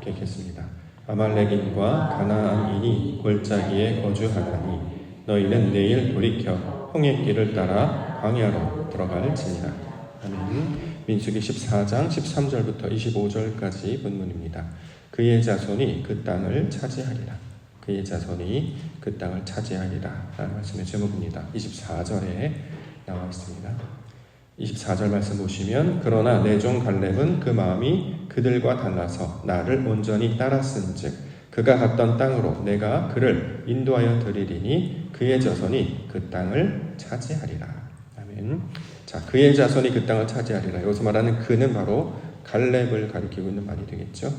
계획했습니다. 아말렉인과 가나안인이 골짜기에 거주하나니 너희는 내일 돌이켜 홍해 길을 따라 광야로 들어갈지니라. 아멘. 민수기 14장 13절부터 25절까지 본문입니다. 그의 자손이 그 땅을 차지하리라. 그의 자손이 그 땅을 차지하리라 라는 말씀의 제목입니다. 24절에 나와 있습니다. 24절 말씀 보시면 그러나 내 종 갈렙은 그 마음이 그들과 달라서 나를 온전히 따랐은즉 그가 갔던 땅으로 내가 그를 인도하여 드리리니 그의 자손이 그 땅을 차지하리라. 아멘. 자, 그의 자손이 그 땅을 차지하리라. 여기서 말하는 그는 바로 갈렙을 가리키고 있는 말이 되겠죠.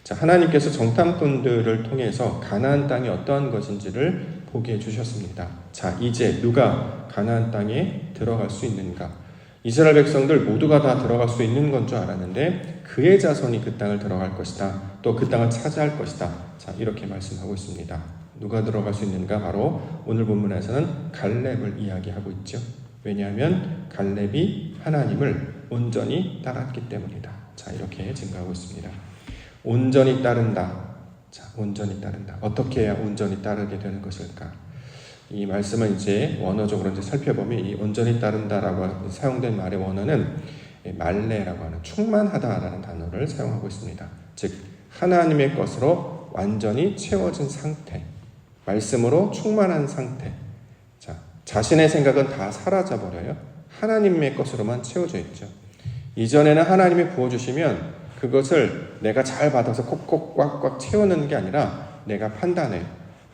자, 하나님께서 정탐꾼들을 통해서 가나안 땅이 어떠한 것인지를 보게 해주셨습니다. 자, 이제 누가 가나안 땅에 들어갈 수 있는가? 이스라엘 백성들 모두가 다 들어갈 수 있는 건 줄 알았는데 그의 자손이 그 땅을 들어갈 것이다. 또 그 땅을 차지할 것이다. 자, 이렇게 말씀하고 있습니다. 누가 들어갈 수 있는가? 바로 오늘 본문에서는 갈렙을 이야기하고 있죠. 왜냐하면 갈렙이 하나님을 온전히 따랐기 때문이다. 자, 이렇게 증거하고 있습니다. 온전히 따른다. 자, 온전히 따른다. 어떻게 해야 온전히 따르게 되는 것일까? 이 말씀은 이제 원어적으로 이제 살펴보면 이 온전히 따른다라고 사용된 말의 원어는 말레라고 하는 충만하다라는 단어를 사용하고 있습니다. 즉 하나님의 것으로 완전히 채워진 상태, 말씀으로 충만한 상태. 자, 자신의 생각은 다 사라져 버려요. 하나님의 것으로만 채워져 있죠. 이전에는 하나님이 부어주시면 그것을 내가 잘 받아서 콕콕 꽉꽉 채우는 게 아니라 내가 판단해.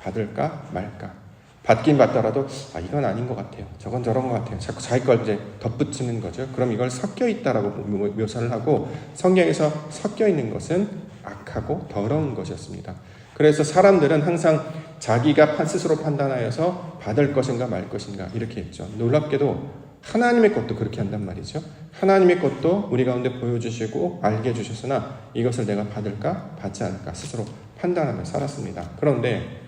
받을까 말까. 받긴 받더라도 이건 아닌 것 같아요. 저건 저런 것 같아요. 자꾸 자기 걸 이제 덧붙이는 거죠. 그럼 이걸 섞여 있다라고 묘사를 하고 성경에서 섞여 있는 것은 악하고 더러운 것이었습니다. 그래서 사람들은 항상 자기가 스스로 판단하여서 받을 것인가 말 것인가 이렇게 했죠. 놀랍게도 하나님의 것도 그렇게 한단 말이죠. 하나님의 것도 우리 가운데 보여주시고 알게 해주셨으나 이것을 내가 받을까 받지 않을까 스스로 판단하며 살았습니다. 그런데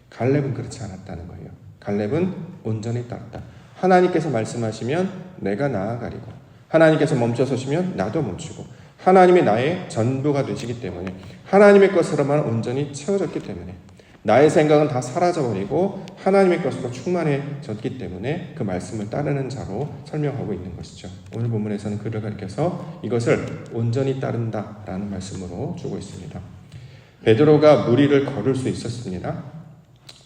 갈렙은 그렇지 않았다는 거예요. 갈렙은 온전히 따랐다. 하나님께서 말씀하시면 내가 나아가리고 하나님께서 멈춰서시면 나도 멈추고 하나님이 나의 전부가 되시기 때문에 하나님의 것으로만 온전히 채워졌기 때문에 나의 생각은 다 사라져버리고 하나님의 것으로 충만해졌기 때문에 그 말씀을 따르는 자로 설명하고 있는 것이죠. 오늘 본문에서는 그를 가리켜서 이것을 온전히 따른다라는 말씀으로 주고 있습니다. 베드로가 무리를 걸을 수 있었습니다.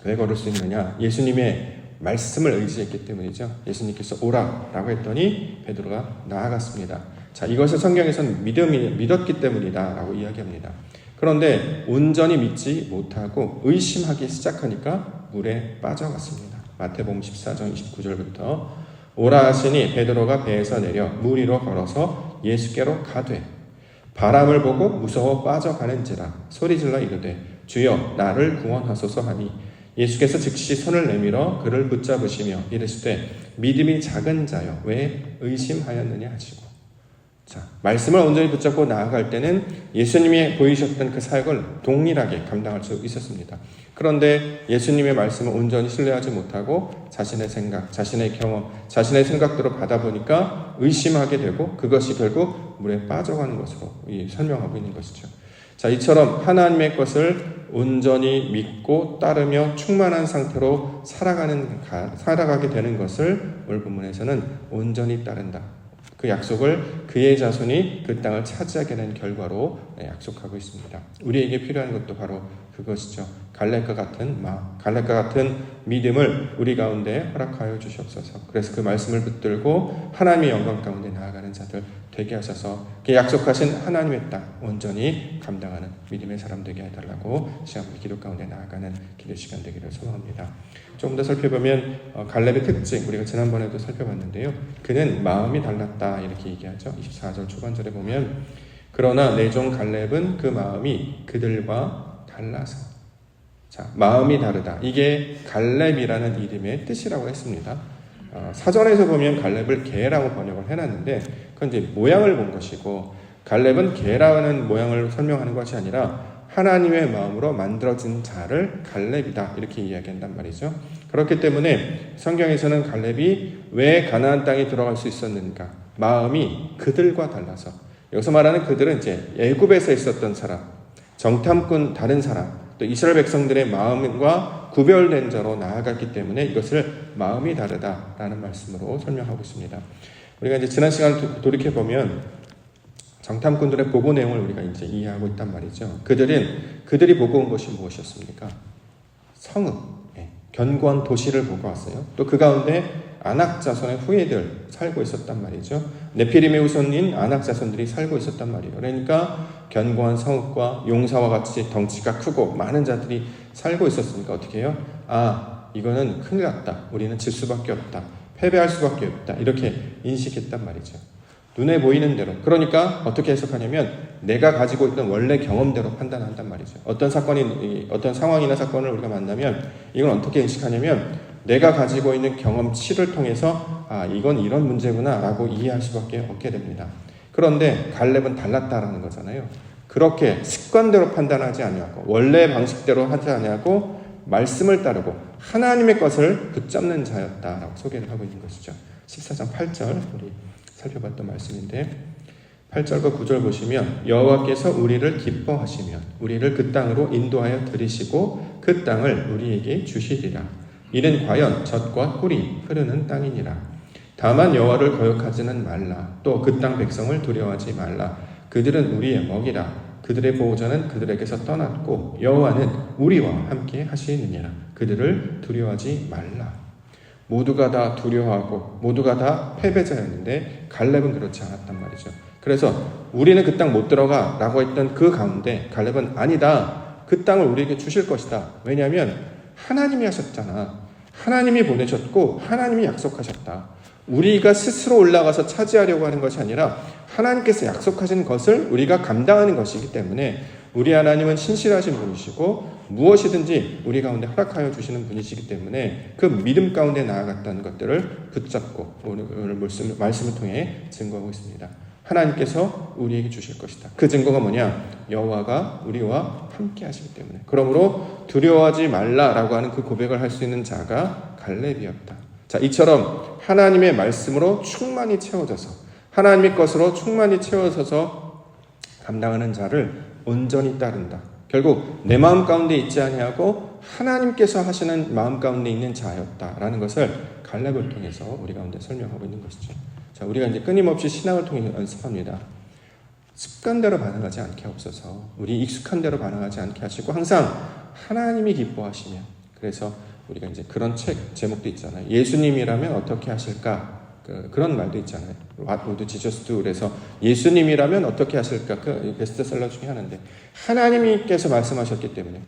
왜 걸을 수 있느냐? 예수님의 말씀을 의지했기 때문이죠. 예수님께서 오라라고 했더니 베드로가 나아갔습니다. 자, 이것을 성경에서는 믿었기 때문이다 라고 이야기합니다. 그런데 온전히 믿지 못하고 의심하기 시작하니까 물에 빠져갔습니다. 마태복음 14장 29절부터 오라 하시니 베드로가 배에서 내려 물 위로 걸어서 예수께로 가되 바람을 보고 무서워 빠져가는지라 소리질러 이르되 주여 나를 구원하소서 하니 예수께서 즉시 손을 내밀어 그를 붙잡으시며 이르시되 믿음이 작은 자여 왜 의심하였느냐 하시고. 자, 말씀을 온전히 붙잡고 나아갈 때는 예수님이 보이셨던 그 사역을 동일하게 감당할 수 있었습니다. 그런데 예수님의 말씀을 온전히 신뢰하지 못하고 자신의 생각, 자신의 경험, 자신의 생각대로 받아보니까 의심하게 되고 그것이 결국 물에 빠져가는 것으로 설명하고 있는 것이죠. 자, 이처럼 하나님의 것을 온전히 믿고 따르며 충만한 상태로 살아가게 되는 것을 오늘 본문에서는 온전히 따른다. 그 약속을 그의 자손이 그 땅을 차지하게 된 결과로 약속하고 있습니다. 우리에게 필요한 것도 바로 그것이죠. 갈렙과 같은 마음, 갈렙과 같은 믿음을 우리 가운데 허락하여 주시옵소서. 그래서 그 말씀을 붙들고 하나님의 영광 가운데 나아가는 자들 되게 하셔서 그 약속하신 하나님의 땅 온전히 감당하는 믿음의 사람 되게 해달라고 시간 기도 가운데 나아가는 기도 시간 되기를 소망합니다. 조금 더 살펴보면 갈렙의 특징 우리가 지난번에도 살펴봤는데요. 그는 마음이 달랐다 이렇게 얘기하죠. 24절 초반절에 보면 그러나 내 종 갈렙은 그 마음이 그들과 달라서. 자, 마음이 다르다. 이게 갈렙이라는 이름의 뜻이라고 했습니다. 사전에서 보면 갈렙을 개라고 번역을 해놨는데 그건 이제 모양을 본 것이고 갈렙은 개라는 모양을 설명하는 것이 아니라 하나님의 마음으로 만들어진 자를 갈렙이다 이렇게 이야기한단 말이죠. 그렇기 때문에 성경에서는 갈렙이 왜 가나안 땅에 들어갈 수 있었는가? 마음이 그들과 달라서. 여기서 말하는 그들은 이제 애굽에서 있었던 사람, 정탐꾼 다른 사람, 또 이스라엘 백성들의 마음과 구별된 자로 나아갔기 때문에 이것을 마음이 다르다라는 말씀으로 설명하고 있습니다. 우리가 이제 지난 시간을 돌이켜 보면 정탐꾼들의 보고 내용을 우리가 이제 이해하고 있단 말이죠. 그들이 보고 온 것이 무엇이었습니까? 성읍, 견고한 도시를 보고 왔어요. 또 그 가운데 아낙 자손의 후예들 살고 있었단 말이죠. 네피림의 후손인 아낙 자손들이 살고 있었단 말이에요. 그러니까 견고한 성읍과 용사와 같이 덩치가 크고 많은 자들이 살고 있었으니까 어떻게 해요? 이거는 큰일 났다. 우리는 질 수밖에 없다. 패배할 수밖에 없다. 이렇게 인식했단 말이죠. 눈에 보이는 대로. 그러니까 어떻게 해석하냐면 내가 가지고 있던 원래 경험대로 판단한단 말이죠. 어떤 상황이나 사건을 우리가 만나면 이건 어떻게 인식하냐면 내가 가지고 있는 경험치를 통해서 이건 이런 문제구나 라고 이해할 수밖에 없게 됩니다. 그런데 갈렙은 달랐다라는 거잖아요. 그렇게 습관대로 판단하지 아니하고 원래 방식대로 하지 아니하고 말씀을 따르고 하나님의 것을 붙잡는 자였다라고 소개를 하고 있는 것이죠. 14장 8절 우리 살펴봤던 말씀인데 8절과 9절 보시면 여호와께서 우리를 기뻐하시면 우리를 그 땅으로 인도하여 들이시고 그 땅을 우리에게 주시리라. 이는 과연 젖과 꿀이 흐르는 땅이니라. 다만 여호와를 거역하지는 말라. 또 그 땅 백성을 두려워하지 말라. 그들은 우리의 먹이라. 그들의 보호자는 그들에게서 떠났고 여호와는 우리와 함께 하시느니라. 그들을 두려워하지 말라. 모두가 다 두려워하고 모두가 다 패배자였는데 갈렙은 그렇지 않았단 말이죠. 그래서 우리는 그 땅 못 들어가 라고 했던 그 가운데 갈렙은 아니다. 그 땅을 우리에게 주실 것이다. 왜냐하면 하나님이 하셨잖아. 하나님이 보내셨고 하나님이 약속하셨다. 우리가 스스로 올라가서 차지하려고 하는 것이 아니라 하나님께서 약속하신 것을 우리가 감당하는 것이기 때문에 우리 하나님은 신실하신 분이시고 무엇이든지 우리 가운데 허락하여 주시는 분이시기 때문에 그 믿음 가운데 나아갔다는 것들을 붙잡고 오늘 말씀을 통해 증거하고 있습니다. 하나님께서 우리에게 주실 것이다. 그 증거가 뭐냐? 여호와가 우리와 함께 하시기 때문에. 그러므로 두려워하지 말라라고 하는 그 고백을 할 수 있는 자가 갈렙이었다. 자, 이처럼 하나님의 말씀으로 충만히 채워져서 하나님의 것으로 충만히 채워져서 감당하는 자를 온전히 따른다. 결국 내 마음 가운데 있지 아니하고 하나님께서 하시는 마음 가운데 있는 자였다라는 것을 갈렙을 통해서 우리 가운데 설명하고 있는 것이죠. 자, 우리가 이제 끊임없이 신앙을 통해 연습합니다. 습관대로 반응하지 않게 하옵소서. 우리 익숙한 대로 반응하지 않게 하시고 항상 하나님이 기뻐하시면. 그래서 우리가 이제 그런 책 제목도 있잖아요. 예수님이라면 어떻게 하실까? 그런 말도 있잖아요. What would Jesus do? 그래서 예수님이라면 어떻게 하실까? 그 베스트셀러 중에 하나인데 하나님께서 말씀하셨기 때문에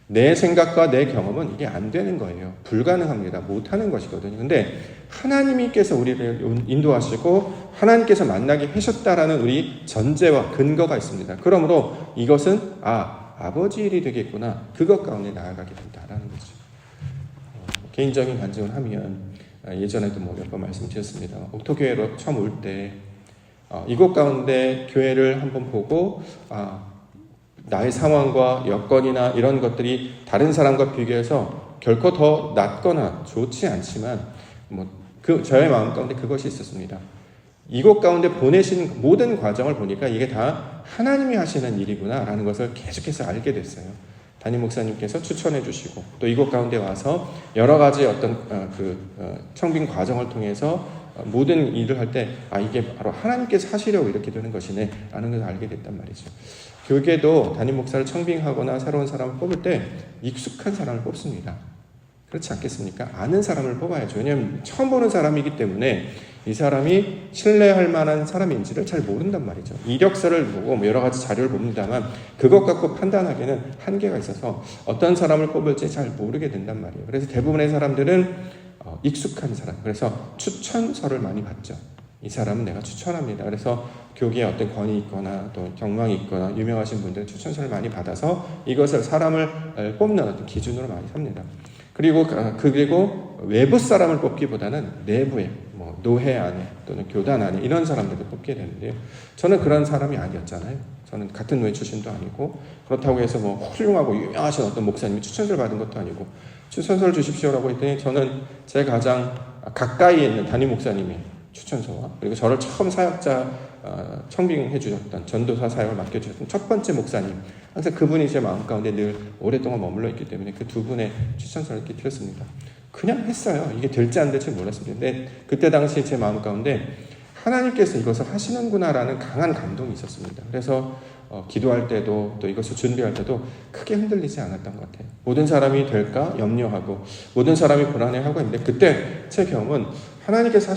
내 생각과 내 경험은 이게 안 되는 거예요. 불가능합니다. 못하는 것이거든요. 근데 하나님께서 우리를 인도하시고 하나님께서 만나게 하셨다라는 우리 전제와 근거가 있습니다. 그러므로 이것은 아버지 일이 되겠구나. 그것 가운데 나아가게 된다라는 거죠. 개인적인 간증을 하면 예전에도 몇 번 말씀드렸습니다. 옥토교회로 처음 올 때 이곳 가운데 교회를 한번 보고 나의 상황과 여건이나 이런 것들이 다른 사람과 비교해서 결코 더 낫거나 좋지 않지만 저의 마음 가운데 그것이 있었습니다. 이곳 가운데 보내신 모든 과정을 보니까 이게 다 하나님이 하시는 일이구나 라는 것을 계속해서 알게 됐어요. 담임 목사님께서 추천해 주시고 또 이곳 가운데 와서 여러 가지 어떤 청빙 과정을 통해서 모든 일을 할 때 이게 바로 하나님께서 하시려고 이렇게 되는 것이네 라는 것을 알게 됐단 말이죠. 교회도 담임 목사를 청빙하거나 새로운 사람을 뽑을 때 익숙한 사람을 뽑습니다. 그렇지 않겠습니까? 아는 사람을 뽑아야죠. 왜냐하면 처음 보는 사람이기 때문에 이 사람이 신뢰할 만한 사람인지를 잘 모른단 말이죠. 이력서를 보고 여러 가지 자료를 봅니다만 그것 갖고 판단하기에는 한계가 있어서 어떤 사람을 뽑을지 잘 모르게 된단 말이에요. 그래서 대부분의 사람들은 익숙한 사람, 그래서 추천서를 많이 받죠. 이 사람은 내가 추천합니다. 그래서 교계에 어떤 권위 있거나 또 경망이 있거나 유명하신 분들은 추천서를 많이 받아서 이것을 사람을 뽑는 어떤 기준으로 많이 삽니다. 그리고 외부 사람을 뽑기보다는 내부에 노회 안에 또는 교단 안에 이런 사람들을 뽑게 되는데요. 저는 그런 사람이 아니었잖아요. 저는 같은 노회 출신도 아니고 그렇다고 해서 훌륭하고 유명하신 어떤 목사님이 추천서를 받은 것도 아니고 추천서를 주십시오라고 했더니 저는 제 가장 가까이에 있는 담임 목사님이 추천서와 그리고 저를 처음 사역자 청빙해 주셨던 전도사 사역을 맡겨주셨던 첫 번째 목사님, 항상 그분이 제 마음 가운데 늘 오랫동안 머물러 있기 때문에 그 두 분의 추천서를 이렇게 드렸습니다. 그냥 했어요. 이게 될지 안 될지 몰랐습니다. 근데 그때 당시 제 마음 가운데 하나님께서 이것을 하시는구나라는 강한 감동이 있었습니다. 그래서 기도할 때도 또 이것을 준비할 때도 크게 흔들리지 않았던 것 같아요. 모든 사람이 될까 염려하고 모든 사람이 불안해하고 있는데 그때 제 경험은 하나님께서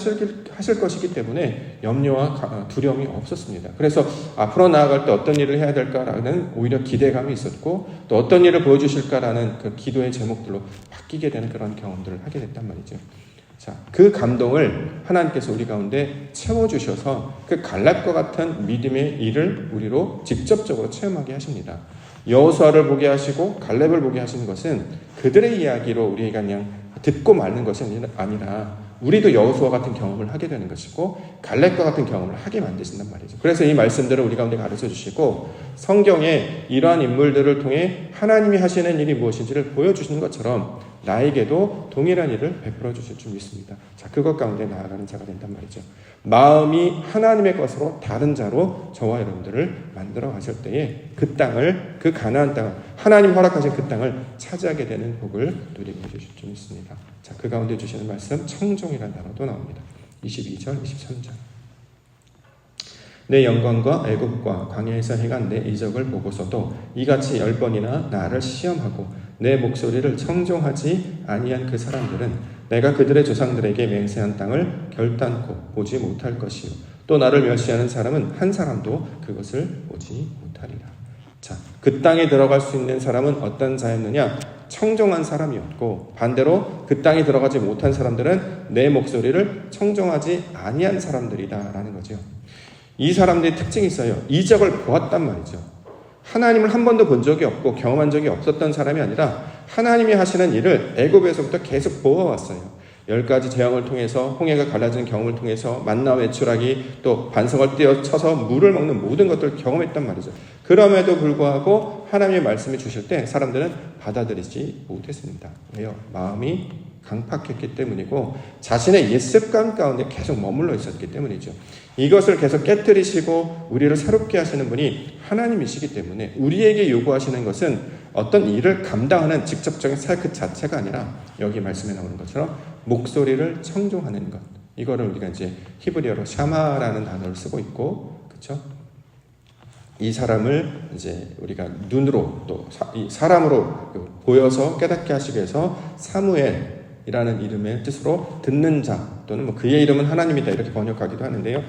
하실 것이기 때문에 염려와 두려움이 없었습니다. 그래서 앞으로 나아갈 때 어떤 일을 해야 될까라는 오히려 기대감이 있었고 또 어떤 일을 보여주실까라는 그 기도의 제목들로 바뀌게 되는 그런 경험들을 하게 됐단 말이죠. 자, 그 감동을 하나님께서 우리 가운데 채워주셔서 그 갈렙과 같은 믿음의 일을 우리로 직접적으로 체험하게 하십니다. 여호수아를 보게 하시고 갈렙을 보게 하시는 것은 그들의 이야기로 우리가 그냥 듣고 말는 것이 아니라 우리도 여호수아 같은 경험을 하게 되는 것이고 갈렙과 같은 경험을 하게 만드신단 말이죠. 그래서 이 말씀들을 우리 가운데 가르쳐 주시고 성경에 이러한 인물들을 통해 하나님이 하시는 일이 무엇인지를 보여주시는 것처럼 나에게도 동일한 일을 베풀어 주실 줄 믿습니다. 자, 그것 가운데 나아가는 자가 된단 말이죠. 마음이 하나님의 것으로 다른 자로 저와 여러분들을 만들어 가실 때에 그 땅을, 그 가나안 땅을, 하나님 허락하신 그 땅을 차지하게 되는 복을 누리게 해주실 줄 믿습니다. 자, 그 가운데 주시는 말씀 청종이라는 단어도 나옵니다. 22절, 23절. 내 영광과 애굽과 광야에서 행한 내 이적을 보고서도 이같이 10번이나 나를 시험하고 내 목소리를 청종하지 아니한 그 사람들은 내가 그들의 조상들에게 맹세한 땅을 결단코 보지 못할 것이요 또 나를 멸시하는 사람은 한 사람도 그것을 보지 못하리라. 자, 그 땅에 들어갈 수 있는 사람은 어떤 자였느냐? 청종한 사람이었고 반대로 그 땅에 들어가지 못한 사람들은 내 목소리를 청종하지 아니한 사람들이다라는 거죠. 이 사람들의 특징이 있어요. 이적을 보았단 말이죠. 하나님을 한 번도 본 적이 없고 경험한 적이 없었던 사람이 아니라 하나님이 하시는 일을 애굽에서부터 계속 보아왔어요. 10가지 재앙을 통해서 홍해가 갈라지는 경험을 통해서 만나 외출하기 또 반석을 떼어쳐서 물을 먹는 모든 것들을 경험했단 말이죠. 그럼에도 불구하고 하나님의 말씀을 주실 때 사람들은 받아들이지 못했습니다. 왜요? 마음이 강팍했기 때문이고 자신의 옛 습관 가운데 계속 머물러 있었기 때문이죠. 이것을 계속 깨뜨리시고 우리를 새롭게 하시는 분이 하나님이시기 때문에 우리에게 요구하시는 것은 어떤 일을 감당하는 직접적인 사역 자체가 아니라 여기 말씀에 나오는 것처럼 목소리를 청종하는 것. 이거를 우리가 이제 히브리어로 샤마라는 단어를 쓰고 있고, 그렇죠? 이 사람을 이제 우리가 눈으로 또 사람으로 보여서 깨닫게 하시기 위해서 사무엘이라는 이름의 뜻으로 듣는 자 또는 뭐 그의 이름은 하나님이다 이렇게 번역하기도 하는데요.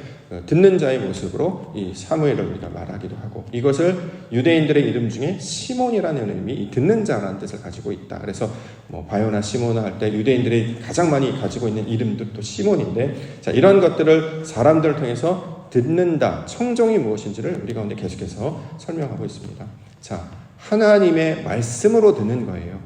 듣는 자의 모습으로 이 사무엘을 우리가 말하기도 하고 이것을 유대인들의 이름 중에 시몬이라는 이름이 이 듣는 자라는 뜻을 가지고 있다. 그래서 뭐 바요나 시모나 할 때 유대인들이 가장 많이 가지고 있는 이름도 또 시몬인데 자, 이런 것들을 사람들을 통해서 듣는다, 청종이 무엇인지를 우리 가운데 계속해서 설명하고 있습니다. 자, 하나님의 말씀으로 듣는 거예요.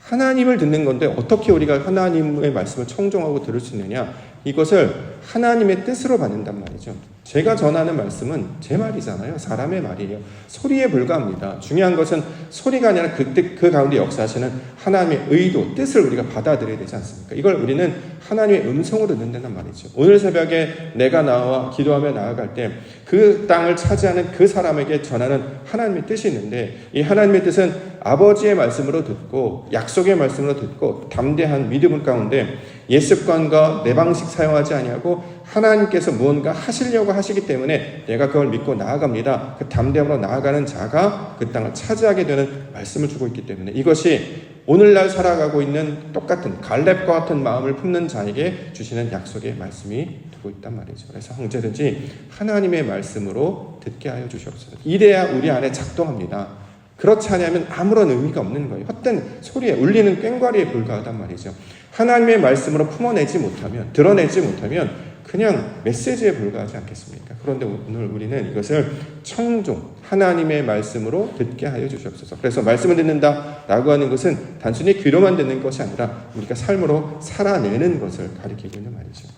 하나님을 듣는 건데 어떻게 우리가 하나님의 말씀을 청종하고 들을 수 있느냐? 이것을 하나님의 뜻으로 받는단 말이죠. 제가 전하는 말씀은 제 말이잖아요. 사람의 말이에요. 소리에 불과합니다. 중요한 것은 소리가 아니라 그 가운데 역사하시는 하나님의 의도, 뜻을 우리가 받아들여야 되지 않습니까? 이걸 우리는 하나님의 음성으로 듣는다는 말이죠. 오늘 새벽에 내가 나와 기도하며 나아갈 때 그 땅을 차지하는 그 사람에게 전하는 하나님의 뜻이 있는데 이 하나님의 뜻은 아버지의 말씀으로 듣고 약속의 말씀으로 듣고 담대한 믿음 가운데 옛습관과 내 방식 사용하지 아니하고 하나님께서 무언가 하시려고 하시기 때문에 내가 그걸 믿고 나아갑니다. 그 담대함으로 나아가는 자가 그 땅을 차지하게 되는 말씀을 주고 있기 때문에 이것이 오늘날 살아가고 있는 똑같은 갈렙과 같은 마음을 품는 자에게 주시는 약속의 말씀이 두고 있단 말이죠. 그래서 형제든지 하나님의 말씀으로 듣게 하여 주시옵소서. 이래야 우리 안에 작동합니다. 그렇지 않으면 아무런 의미가 없는 거예요. 헛된 소리에 울리는 꽹과리에 불과하단 말이죠. 하나님의 말씀으로 품어내지 못하면 드러내지 못하면 그냥 메시지에 불과하지 않겠습니까? 그런데 오늘 우리는 이것을 청종, 하나님의 말씀으로 듣게 하여 주시옵소서. 그래서 말씀을 듣는다라고 하는 것은 단순히 귀로만 듣는 것이 아니라 우리가 삶으로 살아내는 것을 가리키고 있는 말이죠.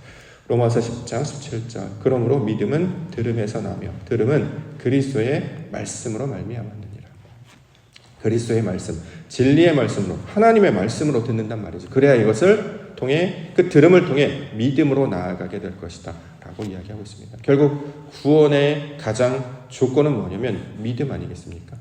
로마서 10장 17절 그러므로 믿음은 들음에서 나며 들음은 그리스도의 말씀으로 말미암았느니라. 그리스도의 말씀, 진리의 말씀으로, 하나님의 말씀으로 듣는단 말이죠. 그래야 이것을 통해, 그 들음을 통해 믿음으로 나아가게 될 것이다 라고 이야기하고 있습니다. 결국 구원의 가장 조건은 뭐냐면 믿음 아니겠습니까?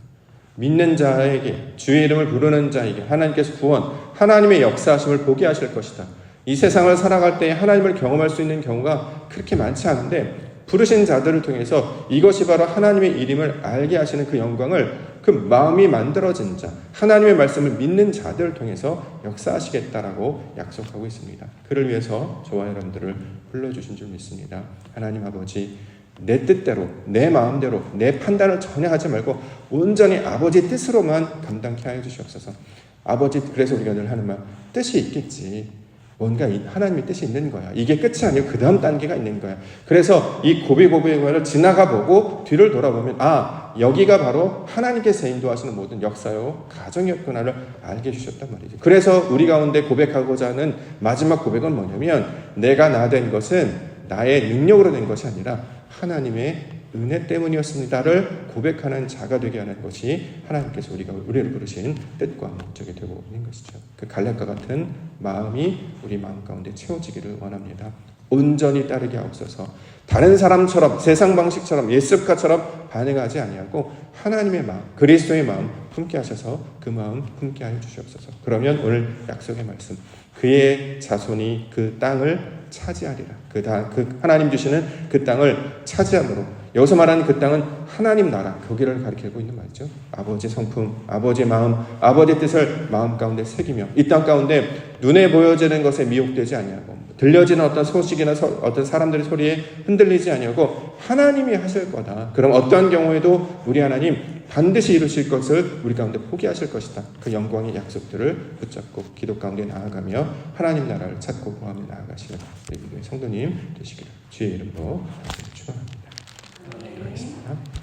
믿는 자에게, 주의 이름을 부르는 자에게 하나님께서 구원, 하나님의 역사하심을 보게 하실 것이다. 이 세상을 살아갈 때 하나님을 경험할 수 있는 경우가 그렇게 많지 않은데, 부르신 자들을 통해서 이것이 바로 하나님의 이름을 알게 하시는 그 영광을 그 마음이 만들어진 자, 하나님의 말씀을 믿는 자들을 통해서 역사하시겠다라고 약속하고 있습니다. 그를 위해서 저와 여러분들을 불러주신 줄 믿습니다. 하나님 아버지, 내 뜻대로, 내 마음대로, 내 판단을 전혀 하지 말고 온전히 아버지 뜻으로만 감당케 하여 주시옵소서. 아버지, 그래서 우리가 늘 하는 말, 뜻이 있겠지. 뭔가 하나님의 뜻이 있는 거야. 이게 끝이 아니고 그 다음 단계가 있는 거야. 그래서 이 고비고비를 지나가 보고 뒤를 돌아보면, 아, 여기가 바로 하나님께서 인도하시는 모든 역사요 가정이었구나를 알게 해주셨단 말이죠. 그래서 우리 가운데 고백하고자 하는 마지막 고백은 뭐냐면, 내가 나 된 것은 나의 능력으로 된 것이 아니라 하나님의 은혜 때문이었습니다를 고백하는 자가 되게 하는 것이 하나님께서 우리를 부르신 뜻과 목적이 되고 있는 것이죠. 그 갈렙과 같은 마음이 우리 마음 가운데 채워지기를 원합니다. 온전히 따르게 하옵소서. 다른 사람처럼, 세상 방식처럼, 예습가처럼 반응하지 아니하고 하나님의 마음, 그리스도의 마음 품게 하셔서 그 마음 품게 하여 주시옵소서. 그러면 오늘 약속의 말씀, 그의 자손이 그 땅을 차지하리라. 그 하나님 주시는 그 땅을 차지함으로, 여기서 말하는 그 땅은 하나님 나라, 거기를 가리키고 있는 말이죠. 아버지 성품, 아버지 마음, 아버지 뜻을 마음 가운데 새기며 이 땅 가운데 눈에 보여지는 것에 미혹되지 아니하고 들려지는 어떤 소식이나 어떤 사람들의 소리에 흔들리지 아니하고 하나님이 하실 거다. 그럼 어떠한 경우에도 우리 하나님 반드시 이루실 것을 우리 가운데 포기하실 것이다. 그 영광의 약속들을 붙잡고 기도 가운데 나아가며 하나님 나라를 찾고 구하며 나아가시는 우리 성도님 되시기를 주의 이름으로 축원합니다. 기도하겠습니다.